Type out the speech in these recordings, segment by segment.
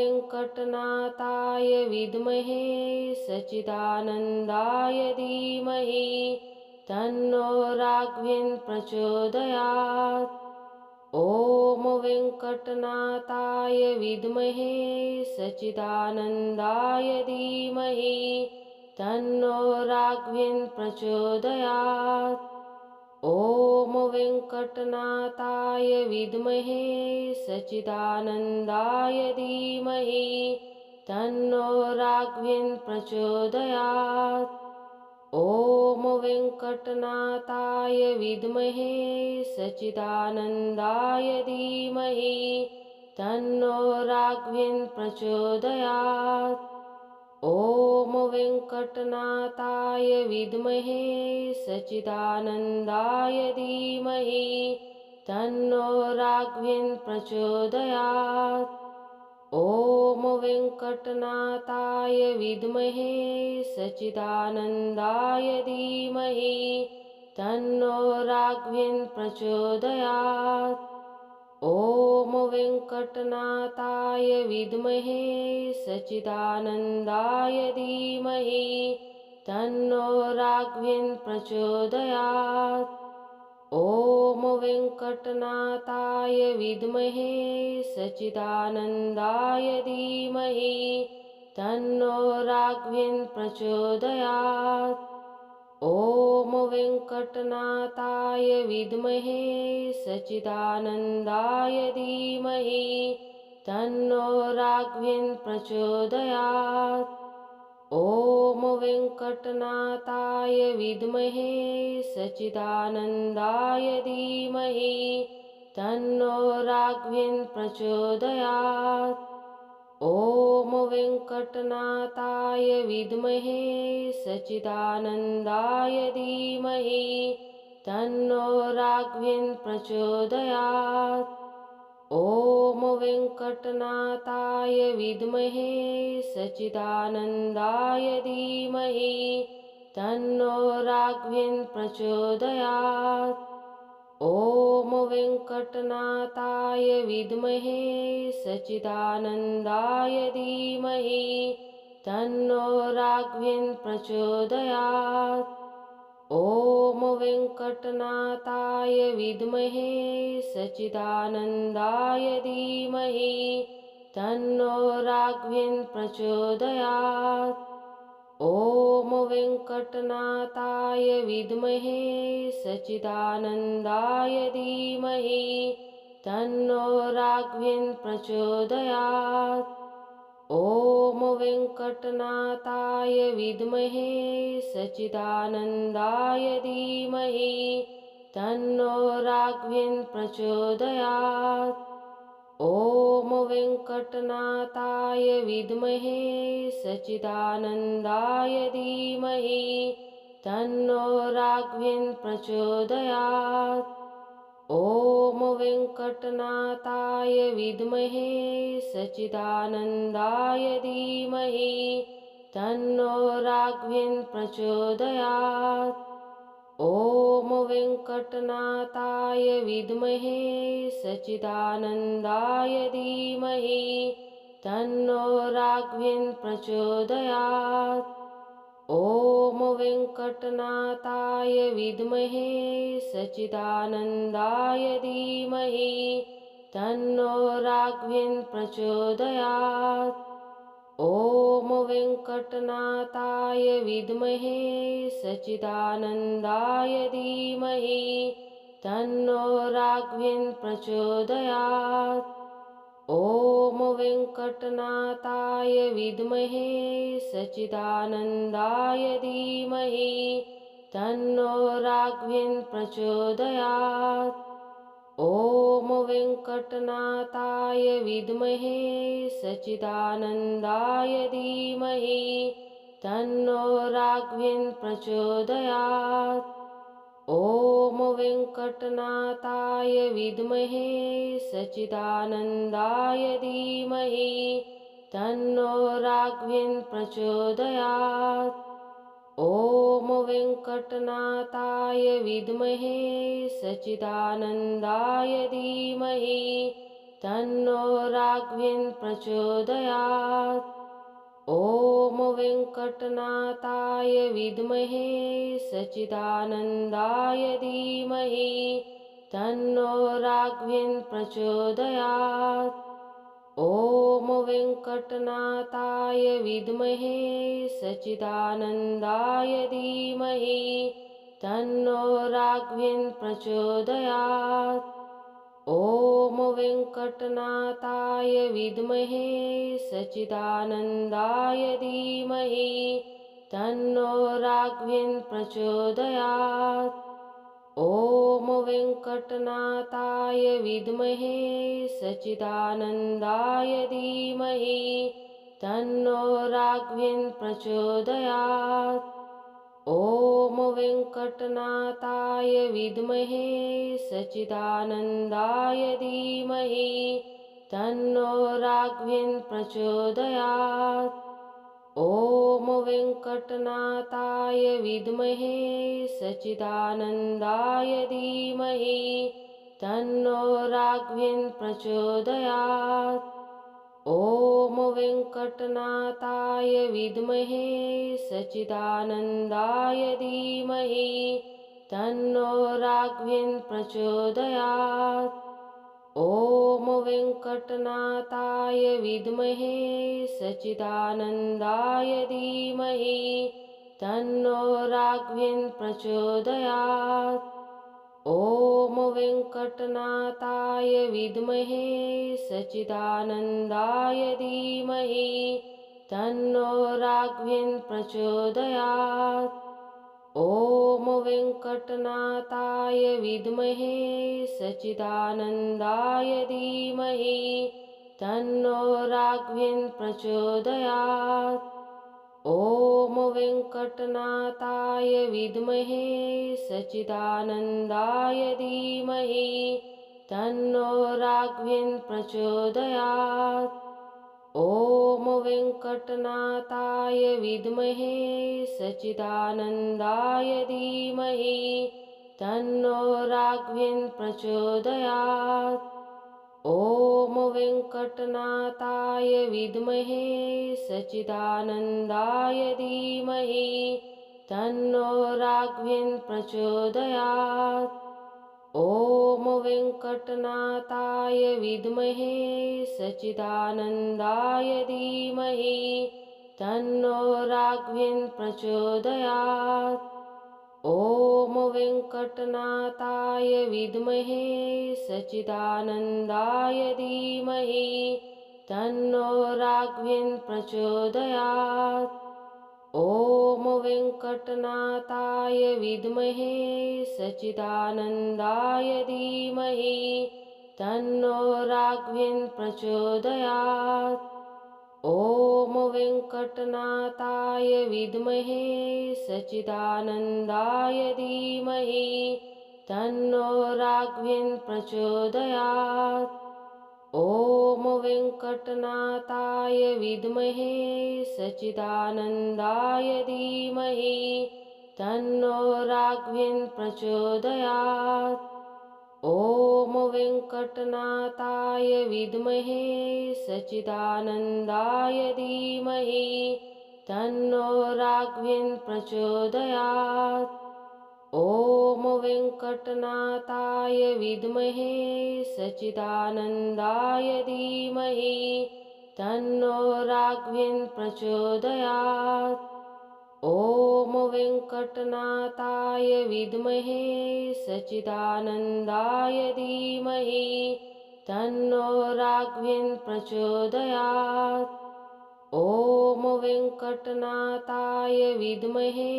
वेङ्कटनाथाय विद्महे सच्चिदानन्दाय धीमहि तन्नो राघवेन्द्रः प्रचोदयात्। ॐ वेङ्कटनाथाय विद्महे सच्चिदानन्दाय धीमहि तन्नो राघवेन्द्रः प्रचोदयात्। ॐ वेङ्कटनाथाय विद्महे सच्चिदानन्दाय धीमहि तन्नो राघवेन्द्रः प्रचोदयात्। ॐ वेङ्कटनाथाय विद्महे सच्चिदानन्दाय धीमहि तन्नो राघवेन्द्रः प्रचोदयात्। ॐ वेङ्कटनाथाय विद्महे सच्चिदानन्दाय धीमहि तन्नो राघवेन्द्रः प्रचोदयात्। ॐ वेङ्कटनाथाय विद्महे सच्चिदानन्दाय धीमहि तन्नो राघवेन्द्रः प्रचोदयात्। ॐ वेङ्कटनाथाय विद्महे सच्चिदानन्दाय धीमहि तन्नो राघवेन्द्रः प्रचोदयात्। ॐ वेङ्कटनाथाय विद्महे सच्चिदानन्दाय धीमहि तन्नो राघवेन्द्रः प्रचोदयात्। ॐ वेङ्कटनाथाय विद्महे सच्चिदानन्दाय धीमहि तन्नो राघवेन्द्रः प्रचोदयात्। ॐ वेङ्कटनाथाय विद्महे सच्चिदानन्दाय धीमहि तन्नो राघवेन्द्रः प्रचोदयात्। ॐ वेङ्कटनाथाय विद्महे सच्चिदानन्दाय धीमहि तन्नो राघवेन्द्रः प्रचोदयात्। ॐ वेङ्कटनाथाय विद्महे सच्चिदानन्दाय धीमहि तन्नो राघवेन्द्रः प्रचोदयात्। ॐ वेङ्कटनाथाय विद्महे सच्चिदानन्दाय धीमहि तन्नो राघवेन्द्रः प्रचोदयात्। ॐ वेङ्कटनाथाय विद्महे सच्चिदानन्दाय धीमहि तन्नो राघवेन्द्रः प्रचोदयात्। ॐ वेङ्कटनाथाय विद्महे सच्चिदानन्दाय धीमहि तन्नो राघवेन्द्रः प्रचोदयात्। ॐ वेङ्कटनाथाय विद्महे सच्चिदानन्दाय धीमहि तन्नो राघवेन्द्रः प्रचोदयात्। ॐ वेङ्कटनाथाय विद्महे सच्चिदानन्दाय धीमहि तन्नो राघवेन्द्रः प्रचोदयात्। ॐ वेङ्कटनाथाय विद्महे सच्चिदानन्दाय धीमहि तन्नो राघवेन्द्रः प्रचोदयात्। ॐ वेङ्कटनाथाय विद्महे सच्चिदानन्दाय धीमहि तन्नो राघवेन्द्रः प्रचोदयात्। ॐ वेङ्कटनाथाय विद्महे सच्चिदानन्दाय धीमहि तन्नो राघवेन्द्रः प्रचोदयात्। ॐ वेङ्कटनाथाय विद्महे सच्चिदानन्दाय धीमहि तन्नो राघवेन्द्रः प्रचोदयात्। ॐ वेङ्कटनाथाय विद्महे सच्चिदानन्दाय धीमहि तन्नो राघवेन्द्रः प्रचोदयात्। ॐ वेङ्कटनाथाय विद्महे सच्चिदानन्दाय धीमहि तन्नो राघवेन्द्रः प्रचोदयात्। ॐ वेङ्कटनाथाय विद्महे सच्चिदानन्दाय धीमहि तन्नो राघवेन्द्रः प्रचोदयात्। ॐ वेङ्कटनाथाय विद्महे सच्चिदानन्दाय धीमहि तन्नो राघवेन्द्र प्रचोदयात्। ॐ वेङ्कटनाथाय विद्महे सच्चिदानन्दाय धीमहि तन्नो राघवेन्द्र प्रचोदयात्। ॐ वेङ्कटनाथाय विद्महे सच्चिदानन्दाय धीमहि तन्नो राघवेन्द्र प्रचोदयात्। ॐ वेङ्कटनाथाय विद्महे सच्चिदानन्दाय धीमहि तन्नो राघवेन्द्र प्रचोदयात्। ॐ वेङ्कटनाथाय विद्महे सच्चिदानन्दाय धीमहि तन्नो राघवेन्द्र प्रचोदयात्। ॐ वेङ्कटनाथाय विद्महे सच्चिदानन्दाय धीमहि तन्नो राघवेन्द्र प्रचोदयात्। ॐ वेङ्कटनाथाय विद्महे सच्चिदानन्दाय धीमहि तन्नो राघवेन्द्र प्रचोदयात्। ॐ वेङ्कटनाथाय विद्महे सच्चिदानन्दाय धीमहि तन्नो राघवेन्द्र प्रचोदयात्। ॐ वेङ्कटनाथाय विद्महे सच्चिदानन्दाय धीमहि तन्नो राघवेन्द्र प्रचोदयात्। ॐ वेङ्कटनाथाय विद्महे सच्चिदानन्दाय धीमहि तन्नो राघवेन्द्र प्रचोदयात्। ॐ वेङ्कटनाथाय विद्महे सच्चिदानन्दाय धीमहि तन्नो राघवेन्द्र प्रचोदयात्। ॐ वेङ्कटनाथाय विद्महे सच्चिदानन्दाय धीमहि तन्नो राघवेन्द्र प्रचोदयात्। ॐ वेङ्कटनाथाय विद्महे सच्चिदानन्दाय धीमहि तन्नो राघवेन्द्र प्रचोदयात्। ॐ वेङ्कटनाथाय विद्महे सच्चिदानन्दाय धीमहि तन्नो राघवेन्द्र प्रचोदयात्। ॐ वेङ्कटनाथाय विद्महे सच्चिदानन्दाय धीमहि तन्नो राघवेन्द्र प्रचोदयात्। ॐ वेङ्कटनाथाय विद्महे सच्चिदानन्दाय धीमहि तन्नो राघवेन्द्र प्रचोदयात्। ॐ वेङ्कटनाथाय विद्महे सच्चिदानन्दाय धीमहि तन्नो राघवेन्द्र प्रचोदयात्। ॐ वेङ्कटनाथाय विद्महे सच्चिदानन्दाय धीमहि तन्नो राघवेन्द्र प्रचोदयात्। ॐ वेङ्कटनाथाय विद्महे सच्चिदानन्दाय धीमहि तन्नो राघवेन्द्र प्रचोदयात्। ॐ वेङ्कटनाथाय विद्महे सच्चिदानन्दाय धीमहि तन्नो राघवेन्द्र प्रचोदयात्। ॐ वेङ्कटनाथाय विद्महे सच्चिदानन्दाय धीमहि तन्नो राघवेन्द्र प्रचोदयात्। ॐ वेङ्कटनाथाय विद्महे सच्चिदानन्दाय धीमहि तन्नो राघवेन्द्र प्रचोदयात्। ॐ वेङ्कटनाथाय विद्महे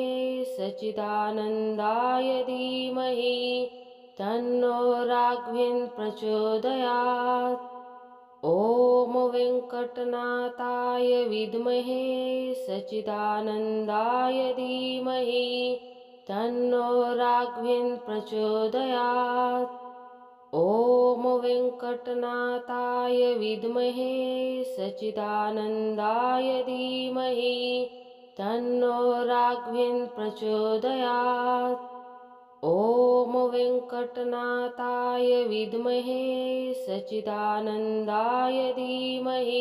सच्चिदानन्दाय धीमहि तन्नो राघवेन्द्र प्रचोदयात्। ॐ वेङ्कटनाथाय विद्महे सच्चिदानन्दाय धीमहि तन्नो राघवेन्द्र प्रचोदयात्। ॐ वेङ्कटनाथाय विद्महे सच्चिदानन्दाय धीमहि तन्नो राघवेन्द्र प्रचोदयात्। ॐ वेङ्कटनाथाय विद्महे सच्चिदानन्दाय धीमहि